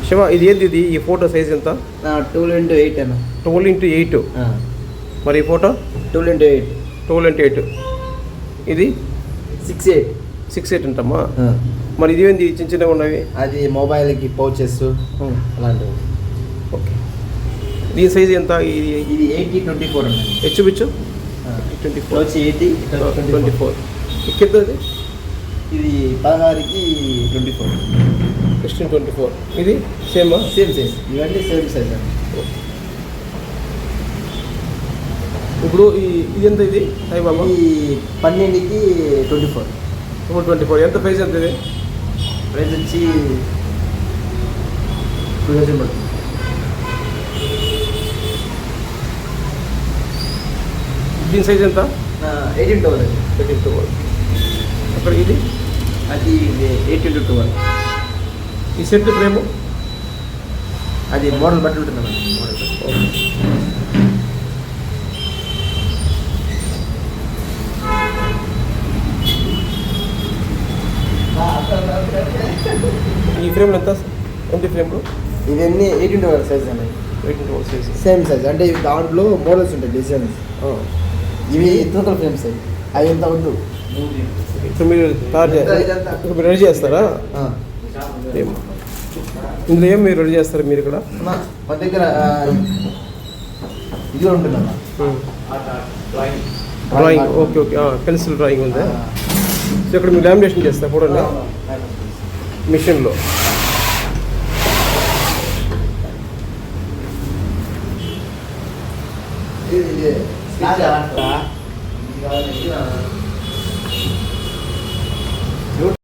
శివ, ఇది ఏంది? ఇది ఈ ఫోటో సైజ్ ఎంత? 12x8 అన్న. 12x8. మరి ఈ ఫోటో 12x8. 12x8. ఇది 6x8. 6x8 అంటమ్మా. మరి ఇది ఏంది చిన్న చిన్నగా ఉన్నవి? అది మొబైల్కి పౌచెస్ అలాంటివి. ఓకే. దీని సైజ్ ఎంత? ఇది 80x24 అన్న. చూపించు. 24 వచ్చి 80x24. కింద ఇది 16x24. 16x24. ఇది సేమ్ సైజ్. ఇవన్నీ సేమ్ సైజ్ అండి. ఇప్పుడు ఇది ఎంత? ఇది సాయిబాబా 12x24. 24. ఎంత ప్రైస్? ఎంత ఇది ప్రైస్ వచ్చి 2000 పడుతుంది. దీని సైజ్ ఎంత? 18x12. 18x12. అక్కడ ఇది అది 8x12. ఈ సెట్ ఫ్రేము అది మోడల్ బట్టి ఉంటుందన్నమాట. ఈ ఫ్రేమ్లు ఎంత? ఎంటీ ఫ్రేమ్లు ఇవన్నీ 18x12 సైజ్ అన్నాయి. 18x12 size. సేమ్ సైజ్ అంటే దాంట్లో మోడల్స్ ఉంటాయి, డిజైన్స్. ఇవి తూకల్ ఫ్రేమ్స్ అవి ఎంత వద్దు. ఇప్పుడు మీరు మీరు రెడీ చేస్తారా? ఇందులో ఏం మీరు రెడీ చేస్తారు మీరు ఇక్కడ? మా దగ్గర ఇది ఉంటుందమ్మా, drawing. Okay okay. Pencil drawing ఉంది. సో ఇక్కడ మీరు లామినేషన్ చేస్తారు చూడండి మిషన్లో. ఇది